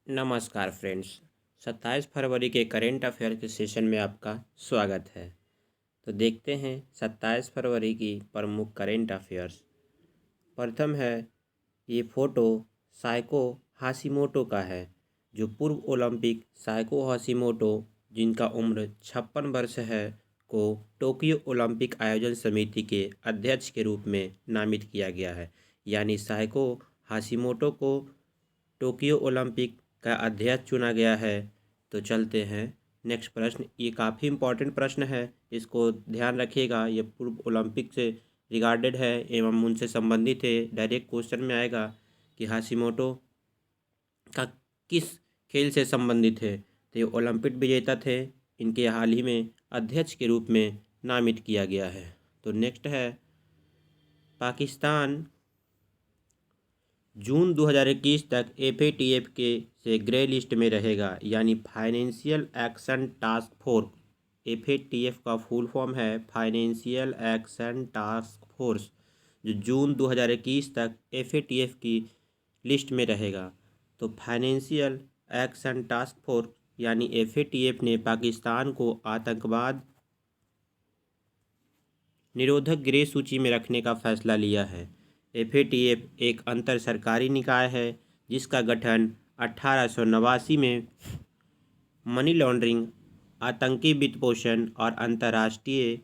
नमस्कार फ्रेंड्स। 27 फरवरी के current affair के सेशन में आपका स्वागत है। तो देखते हैं 27 फरवरी की प्रमुख करेंट अफेयर्स। प्रथम है, ये फ़ोटो साइको हाशिमोटो का है, जो पूर्व ओलंपिक साइको हाशिमोटो, जिनका उम्र 56 वर्ष है, को टोक्यो ओलंपिक आयोजन समिति के अध्यक्ष के रूप में नामित किया गया है। यानी साइको हाशिमोटो को टोक्यो ओलंपिक का अध्यक्ष चुना गया है। तो चलते हैं नेक्स्ट प्रश्न। ये काफ़ी इम्पोर्टेंट प्रश्न है, इसको ध्यान रखिएगा। ये पूर्व ओलंपिक से रिगार्डेड है एवं उनसे संबंधित है। डायरेक्ट क्वेश्चन में आएगा कि हाशिमोटो का किस खेल से संबंधित है। तो ये ओलंपिक विजेता थे, इनके हाल ही में अध्यक्ष के रूप में नामित किया गया है। तो नेक्स्ट है, पाकिस्तान जून 2021 तक एफएटीएफ के से ग्रे लिस्ट में रहेगा, यानी financial action task force. FATF का फुल फॉर्म है फाइनेंशियल एक्शन टास्क फोर्स, जो जून 2021 तक एफएटीएफ की लिस्ट में रहेगा। तो फाइनेंशियल एक्शन टास्क फोर्स यानी एफएटीएफ ने पाकिस्तान को आतंकवाद निरोधक ग्रे सूची में रखने का फैसला लिया है। एफएटीएफ एक अंतर सरकारी निकाय है, जिसका गठन 1889 में मनी लॉन्ड्रिंग, आतंकी वित्तपोषण और अंतर्राष्ट्रीय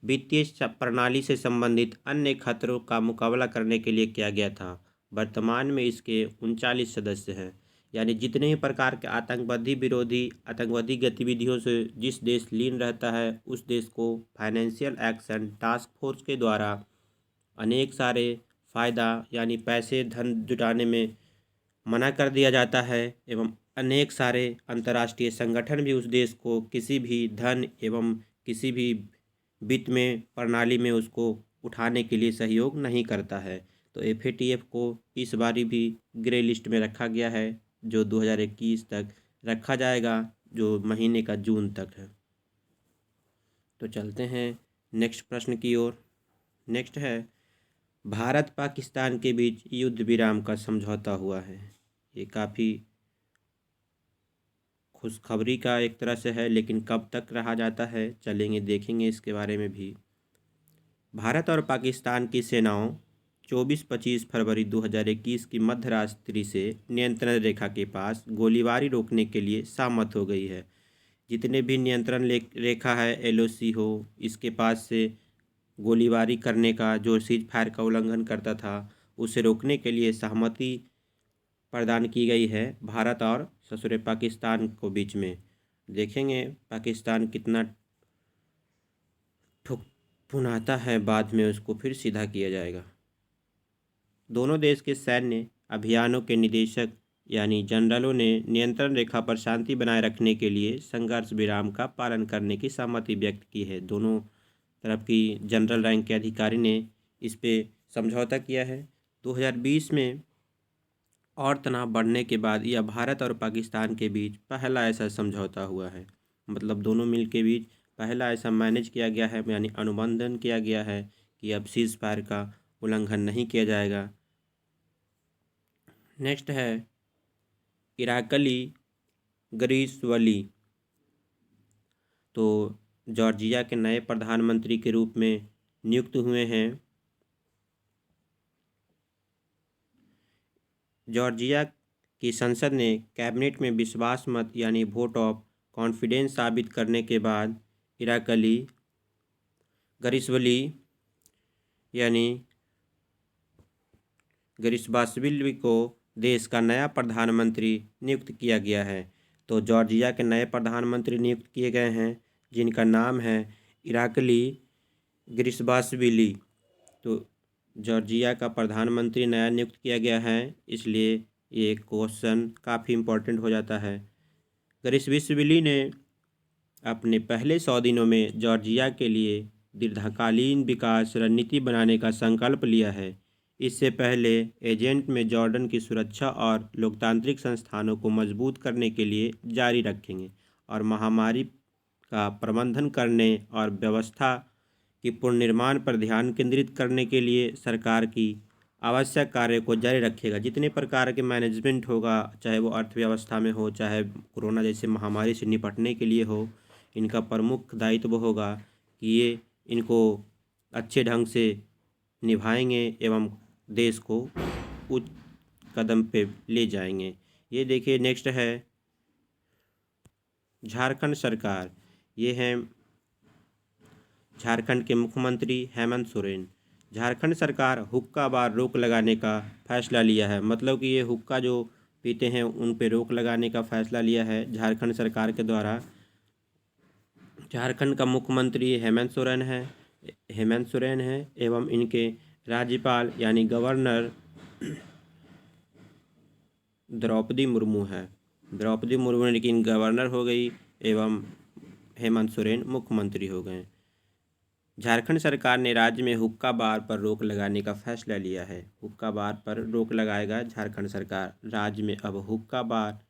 वित्तीय प्रणाली से संबंधित अन्य खतरों का मुकाबला करने के लिए किया गया था। वर्तमान में इसके 39 सदस्य हैं। यानी जितने ही प्रकार के आतंकवादी गतिविधियों से जिस देश लीन रहता है, उस देश को फाइनेंशियल एक्शन टास्क फोर्स के द्वारा अनेक सारे फ़ायदा यानी पैसे धन जुटाने में मना कर दिया जाता है, एवं अनेक सारे अंतर्राष्ट्रीय संगठन भी उस देश को किसी भी धन एवं किसी भी वित्त में प्रणाली में उसको उठाने के लिए सहयोग नहीं करता है। तो एफएटीएफ को इस बारी भी ग्रे लिस्ट में रखा गया है, जो 2021 तक रखा जाएगा, जो महीने का जून तक है। तो चलते हैं नेक्स्ट प्रश्न की ओर। नेक्स्ट है, भारत पाकिस्तान के बीच युद्ध विराम का समझौता हुआ है। ये काफ़ी खुशखबरी का एक तरह से है, लेकिन कब तक रहा जाता है चलेंगे देखेंगे इसके बारे में भी। भारत और पाकिस्तान की सेनाओं 24-25 फरवरी 2021 की मध्यरात्रि से नियंत्रण रेखा के पास गोलीबारी रोकने के लिए सहमत हो गई है। जितने भी नियंत्रण रेखा है, एलओसी हो, इसके पास से गोलीबारी करने का, जो सीज फायर का उल्लंघन करता था, उसे रोकने के लिए सहमति प्रदान की गई है भारत और ससुरे पाकिस्तान को बीच में। देखेंगे पाकिस्तान कितना ठुक भुनाता है, बाद में उसको फिर सीधा किया जाएगा। दोनों देश के सैन्य अभियानों के निदेशक यानी जनरलों ने नियंत्रण रेखा पर शांति बनाए रखने के लिए संघर्ष विराम का पालन करने की सहमति व्यक्त की है। दोनों तरफ की जनरल रैंक के अधिकारी ने इस पे समझौता किया है। 2020 में और तनाव बढ़ने के बाद यह भारत और पाकिस्तान के बीच पहला ऐसा समझौता हुआ है। मतलब दोनों मिल के बीच पहला ऐसा मैनेज किया गया है, यानी अनुबंधन किया गया है कि अब सीज फायर का उल्लंघन नहीं किया जाएगा। नेक्स्ट है, इराकली ग्रीशवली तो जॉर्जिया के नए प्रधानमंत्री के रूप में नियुक्त हुए हैं। जॉर्जिया की संसद ने कैबिनेट में विश्वास मत यानी वोट ऑफ कॉन्फिडेंस साबित करने के बाद इराकली ग्रीशवली यानी ग्रीशबाशविली को देश का नया प्रधानमंत्री नियुक्त किया गया है। तो जॉर्जिया के नए प्रधानमंत्री नियुक्त किए गए हैं, जिनका नाम है इराकली ग्रीशबाशविली। तो जॉर्जिया का प्रधानमंत्री नया नियुक्त किया गया है, इसलिए ये क्वेश्चन काफ़ी इम्पोर्टेंट हो जाता है। ग्रीशबाशविली ने अपने पहले 100 दिनों में जॉर्जिया के लिए दीर्घकालीन विकास रणनीति बनाने का संकल्प लिया है। इससे पहले एजेंट में जॉर्डन की सुरक्षा और लोकतांत्रिक संस्थानों को मजबूत करने के लिए जारी रखेंगे, और महामारी का प्रबंधन करने और व्यवस्था की पुनर्निर्माण पर ध्यान केंद्रित करने के लिए सरकार की आवश्यक कार्य को जारी रखेगा। जितने प्रकार के मैनेजमेंट होगा, चाहे वो अर्थव्यवस्था में हो, चाहे कोरोना जैसे महामारी से निपटने के लिए हो, इनका प्रमुख दायित्व होगा कि ये इनको अच्छे ढंग से निभाएंगे एवं देश को उच्च कदम पे ले जाएंगे। ये देखिए नेक्स्ट है झारखंड सरकार। ये हैं झारखंड के मुख्यमंत्री हेमंत सोरेन। झारखंड सरकार हुक्का बार रोक लगाने का फैसला लिया है। मतलब कि ये हुक्का जो पीते हैं उन पे रोक लगाने का फैसला लिया है झारखंड सरकार के द्वारा। झारखंड का मुख्यमंत्री हेमंत सोरेन है एवं इनके राज्यपाल यानी गवर्नर द्रौपदी मुर्मू है। द्रौपदी मुर्मू इनकी गवर्नर हो गई एवं हेमंत सोरेन मुख्यमंत्री हो गए। झारखंड सरकार ने राज्य में हुक्का बार पर रोक लगाने का फैसला लिया है। हुक्का बार पर रोक लगाएगा झारखंड सरकार। राज्य में अब हुक्का बार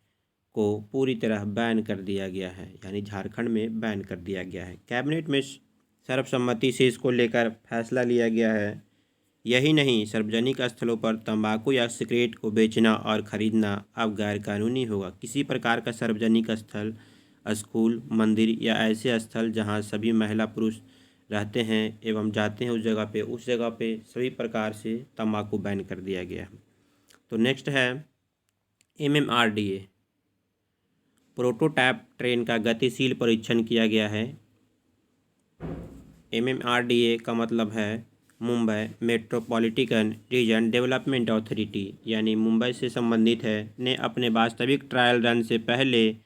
को पूरी तरह बैन कर दिया गया है, यानी झारखंड में बैन कर दिया गया है। कैबिनेट में सर्वसम्मति से इसको लेकर फैसला लिया गया है। यही नहीं, सार्वजनिक स्थलों पर तंबाकू या सिगरेट को बेचना और खरीदना अब गैरकानूनी होगा। किसी प्रकार का सार्वजनिक स्थल, स्कूल, मंदिर या ऐसे स्थल जहां सभी महिला पुरुष रहते हैं एवं जाते हैं उस जगह पे सभी प्रकार से तंबाकू बैन कर दिया गया है। तो नेक्स्ट है MMRDA। प्रोटोटाइप ट्रेन का गतिशील परीक्षण किया गया है। MMRDA का मतलब है Mumbai metropolitan region development authority, यानी मुंबई से संबंधित है, ने अपने वास्तविक ट्रायल रन से पहले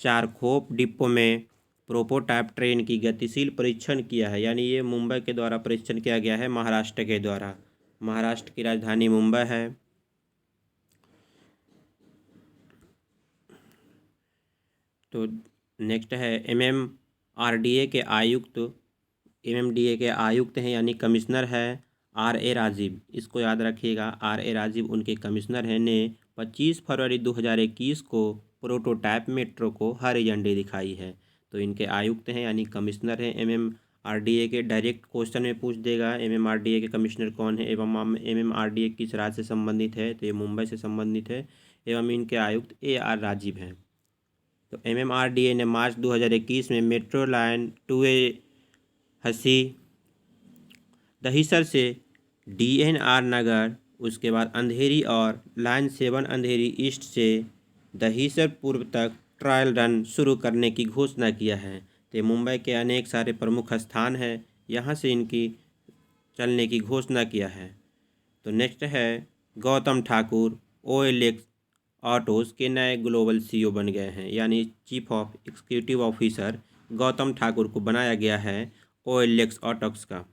चारखोप डिपो में प्रोटोटाइप ट्रेन की गतिशील परीक्षण किया है। यानी ये मुंबई के द्वारा परीक्षण किया गया है, महाराष्ट्र के द्वारा। महाराष्ट्र की राजधानी मुंबई है। तो नेक्स्ट है MMDA के आयुक्त हैं यानी कमिश्नर है RA राजीव। इसको याद रखिएगा, RA राजीव उनके कमिश्नर हैं। ने 25 फरवरी 2021 को प्रोटोटाइप मेट्रो को हरी झंडी दिखाई है। तो इनके आयुक्त हैं यानी कमिश्नर हैं MMRDA के। डायरेक्ट क्वेश्चन में पूछ देगा MMRDA के कमिश्नर कौन है एवं MMRDA किस राज्य से संबंधित है, तो ये मुंबई से संबंधित है एवं इनके आयुक्त AR राजीव हैं। तो MMRDA ने मार्च 2021 में मेट्रो लाइन 2A हसी दहिसर से DNR नगर, उसके बाद अंधेरी और लाइन 7 अंधेरी ईस्ट से दहिसर पूर्व तक ट्रायल रन शुरू करने की घोषणा किया है। तो मुंबई के अनेक सारे प्रमुख स्थान हैं, यहाँ से इनकी चलने की घोषणा किया है। तो नेक्स्ट है गौतम ठाकुर OLX ऑटोज़ के नए ग्लोबल CEO बन गए हैं, यानी chief of executive officer Gautam Thakur को बनाया गया है OLX ऑटोज़ का।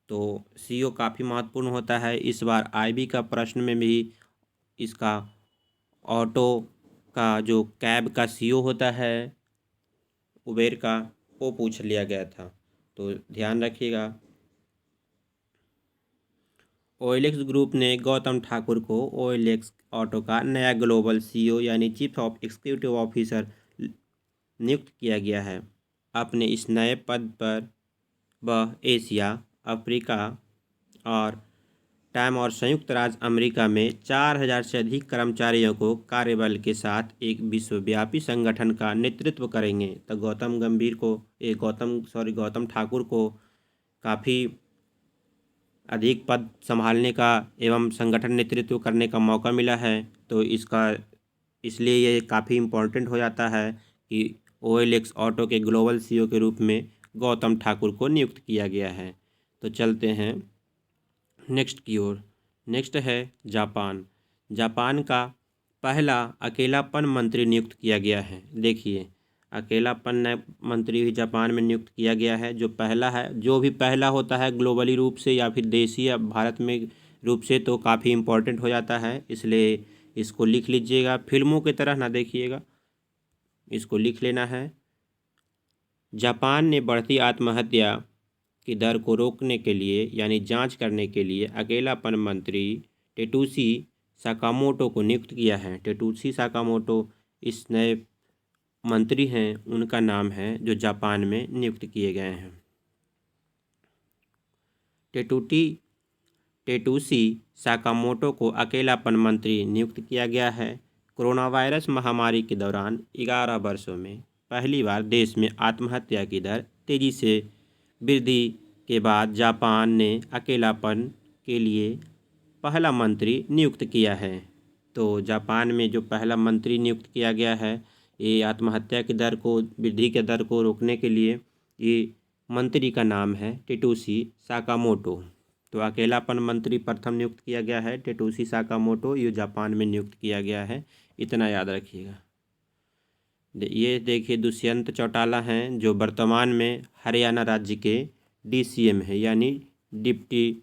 तो CEO काफ़ी महत्वपूर्ण होता है। इस बार IB का प्रश्न में भी इसका ऑटो का जो कैब का CEO होता है उबेर का, वो पूछ लिया गया था, तो ध्यान रखिएगा। OLX ग्रुप ने गौतम ठाकुर को OLX ऑटो का नया ग्लोबल CEO यानी चीफ ऑफ एग्जीक्यूटिव ऑफिसर नियुक्त किया गया है। अपने इस नए पद पर वह एशिया, अफ्रीका और टाइम और संयुक्त राज्य अमेरिका में 4000 से अधिक कर्मचारियों को कार्यबल के साथ एक विश्वव्यापी संगठन का नेतृत्व करेंगे। तो गौतम ठाकुर को काफ़ी अधिक पद संभालने का एवं संगठन नेतृत्व करने का मौका मिला है। तो इसलिए ये काफ़ी इम्पोर्टेंट हो जाता है कि OLX ऑटो के ग्लोबल CEO के रूप में गौतम ठाकुर को नियुक्त किया गया है। तो चलते हैं नेक्स्ट की ओर। नेक्स्ट है जापान। जापान का पहला अकेलापन मंत्री नियुक्त किया गया है। देखिए, अकेलापन मंत्री भी जापान में नियुक्त किया गया है। जो पहला है, जो भी पहला होता है ग्लोबली रूप से या फिर देशी या भारत में रूप से, तो काफ़ी इम्पोर्टेंट हो जाता है, इसलिए इसको लिख लीजिएगा। फिल्मों की तरह ना देखिएगा, इसको लिख लेना है। जापान ने बढ़ती आत्महत्या की दर को रोकने के लिए यानी जांच करने के लिए अकेलापन मंत्री टेटुशी साकामोटो को नियुक्त किया है। टेटुशी साकामोटो इस नए मंत्री हैं, उनका नाम है जो जापान में नियुक्त किए गए हैं। टेटूसी साकामोटो को अकेलापन मंत्री नियुक्त किया गया है। कोरोना वायरस महामारी के दौरान 11 वर्षों में पहली बार देश में आत्महत्या की दर तेजी से वृद्धि के बाद जापान ने अकेलापन के लिए पहला मंत्री नियुक्त किया है। तो जापान में जो पहला मंत्री नियुक्त किया गया है, ये आत्महत्या की दर को, वृद्धि के दर को रोकने के लिए, ये मंत्री का नाम है टेटूसी साकामोटो। तो अकेलापन मंत्री प्रथम नियुक्त किया गया है टेटूसी साकामोटो, ये जापान में नियुक्त किया गया है, इतना याद रखिएगा। ये देखिए दुष्यंत चौटाला हैं जो वर्तमान में हरियाणा राज्य के DCM है, यानी डिप्टी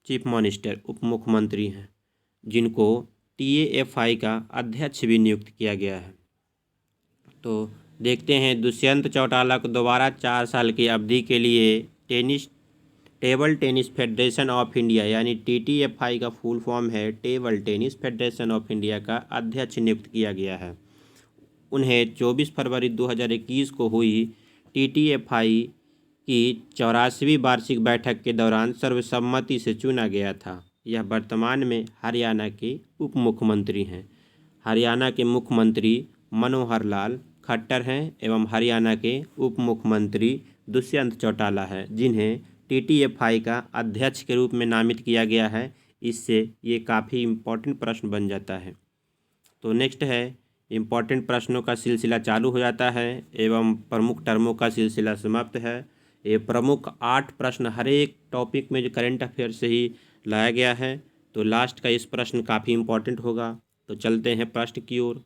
चीफ मिनिस्टर, उप मुख्यमंत्री हैं, जिनको TAFI का अध्यक्ष भी नियुक्त किया गया है। तो देखते हैं दुष्यंत चौटाला को दोबारा 4 साल की अवधि के लिए table tennis federation of India यानी TTFI का फुल फॉर्म है table tennis federation of India का अध्यक्ष नियुक्त किया गया है। उन्हें 24 फरवरी 2021 को हुई TTFI की 84वीं वार्षिक बैठक के दौरान सर्वसम्मति से चुना गया था। यह वर्तमान में हरियाणा के उप मुख्यमंत्री हैं। हरियाणा के मुख्यमंत्री मनोहर लाल खट्टर हैं एवं हरियाणा के उप मुख्यमंत्री दुष्यंत चौटाला हैं, जिन्हें TTFI का अध्यक्ष के रूप में नामित किया गया है। इससे ये काफ़ी इम्पोर्टेंट प्रश्न बन जाता है। तो नेक्स्ट है इम्पोर्टेंट प्रश्नों का सिलसिला चालू हो जाता है एवं प्रमुख टर्मों का सिलसिला समाप्त है। ये प्रमुख 8 प्रश्न हर एक टॉपिक में जो करंट अफेयर से ही लाया गया है। तो लास्ट का इस प्रश्न काफ़ी इम्पोर्टेंट होगा। तो चलते हैं प्रश्न की ओर।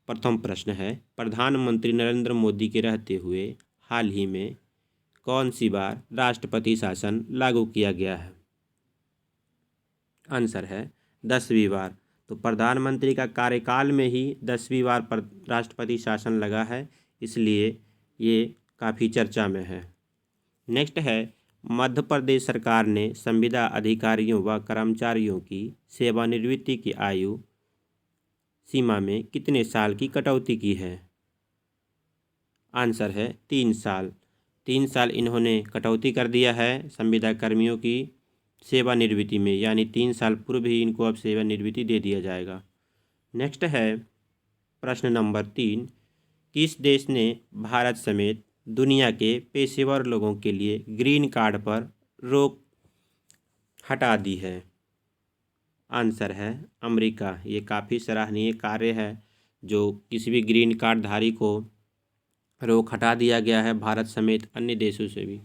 प्रथम प्रश्न है, प्रधानमंत्री नरेंद्र मोदी के रहते हुए हाल ही में कौन सी बार राष्ट्रपति शासन लागू किया गया है? आंसर है 10वीं बार। तो प्रधानमंत्री का कार्यकाल में ही 10वीं बार पर राष्ट्रपति शासन लगा है, इसलिए ये काफ़ी चर्चा में है। नेक्स्ट है, मध्य प्रदेश सरकार ने संविदा अधिकारियों व कर्मचारियों की सेवानिवृत्ति की आयु सीमा में कितने साल की कटौती की है? आंसर है 3 साल। 3 साल इन्होंने कटौती कर दिया है संविदा कर्मियों की सेवानिवृत्ति में, यानी 3 साल पूर्व ही इनको अब सेवानिवृत्ति दे दिया जाएगा। नेक्स्ट है प्रश्न नंबर 3, किस देश ने भारत समेत दुनिया के पेशेवर लोगों के लिए ग्रीन कार्ड पर रोक हटा दी है? आंसर है अमेरिका। ये काफ़ी सराहनीय कार्य है जो किसी भी ग्रीन कार्ड धारी को रोक हटा दिया गया है, भारत समेत अन्य देशों से भी।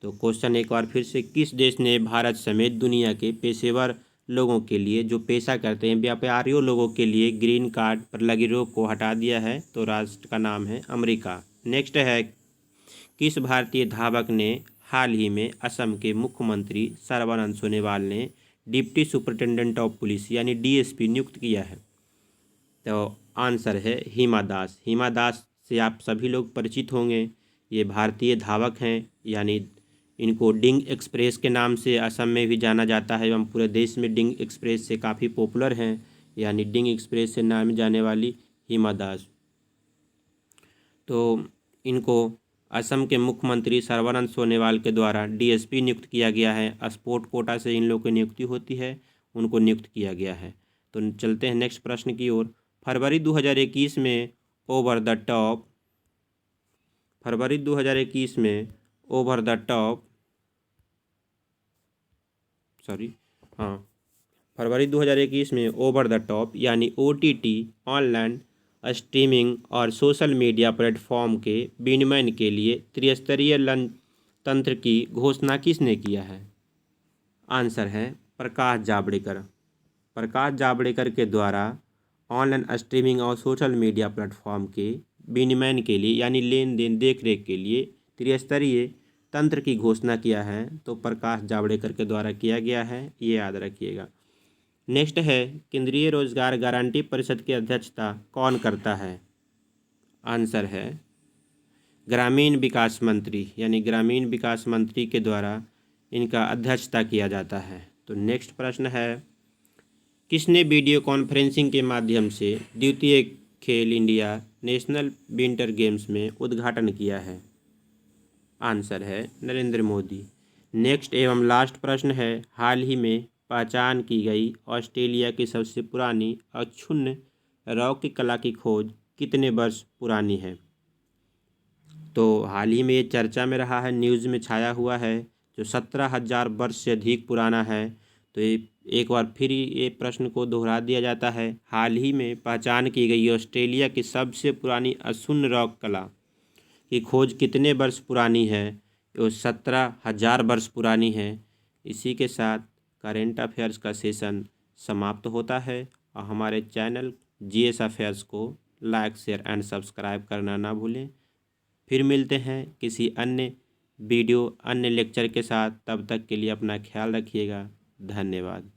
तो क्वेश्चन एक बार फिर से, किस देश ने भारत समेत दुनिया के पेशेवर लोगों के लिए, जो पेशा करते हैं, व्यापारियों लोगों के लिए ग्रीन कार्ड पर लगी रोक को हटा दिया है? तो राष्ट्र का नाम है अमेरिका। नेक्स्ट है, किस भारतीय धावक ने हाल ही में असम के मुख्यमंत्री सर्बानंद सोनोवाल ने डिप्टी सुपरिटेंडेंट ऑफ पुलिस यानी DSP नियुक्त किया है? तो आंसर है हिमा दास। हिमा दास से आप सभी लोग परिचित होंगे। ये भारतीय धावक हैं, यानी इनको डिंग एक्सप्रेस के नाम से असम में भी जाना जाता है एवं पूरे देश में डिंग एक्सप्रेस से काफ़ी पॉपुलर हैं, यानी डिंग एक्सप्रेस से नाम जाने वाली हिमा दास। तो इनको असम के मुख्यमंत्री सर्बानंद सोनोवाल के द्वारा DSP नियुक्त किया गया है। स्पोर्ट कोटा से इन लोगों की नियुक्ति होती है, उनको नियुक्त किया गया है। तो चलते हैं नेक्स्ट प्रश्न की ओर। फरवरी 2021 में ओवर द टॉप फरवरी 2021 में ओवर द टॉप फरवरी 2021 में ओवर द टॉप यानी OTT ऑनलाइन स्ट्रीमिंग और सोशल मीडिया प्लेटफॉर्म के विनियमन के लिए त्रिस्तरीय तंत्र की घोषणा किसने किया है? आंसर है प्रकाश जावड़ेकर। प्रकाश जावड़ेकर के द्वारा ऑनलाइन स्ट्रीमिंग और सोशल मीडिया प्लेटफॉर्म के विनियमन के लिए यानी लेन देन देखरेख के लिए त्रिस्तरीय तंत्र की घोषणा किया है। तो प्रकाश जावड़ेकर के द्वारा किया गया है, ये याद रखिएगा। नेक्स्ट है, केंद्रीय रोजगार गारंटी परिषद की अध्यक्षता कौन करता है? आंसर है ग्रामीण विकास मंत्री, यानी ग्रामीण विकास मंत्री के द्वारा इनका अध्यक्षता किया जाता है। तो नेक्स्ट प्रश्न है, किसने वीडियो कॉन्फ्रेंसिंग के माध्यम से द्वितीय खेल इंडिया नेशनल विंटर गेम्स में उद्घाटन किया है? आंसर है नरेंद्र मोदी। नेक्स्ट एवं लास्ट प्रश्न है, हाल ही में पहचान की गई ऑस्ट्रेलिया की सबसे पुरानी अक्षुण्ण रॉक कला की खोज कितने वर्ष पुरानी है? तो हाल ही में ये चर्चा में रहा है, न्यूज़ में छाया हुआ है, जो 17,000 वर्ष से अधिक पुराना है। तो ये एक बार फिर ये प्रश्न को दोहरा दिया जाता है, हाल ही में पहचान की गई ऑस्ट्रेलिया की सबसे पुरानी अशून्य रॉक कला की खोज कितने वर्ष पुरानी है? वो 17,000 वर्ष पुरानी है। इसी के साथ करेंट अफेयर्स का सेशन समाप्त होता है और हमारे चैनल जीएस अफेयर्स को लाइक, शेयर एंड सब्सक्राइब करना ना भूलें। फिर मिलते हैं किसी अन्य वीडियो, अन्य लेक्चर के साथ। तब तक के लिए अपना ख्याल रखिएगा। धन्यवाद।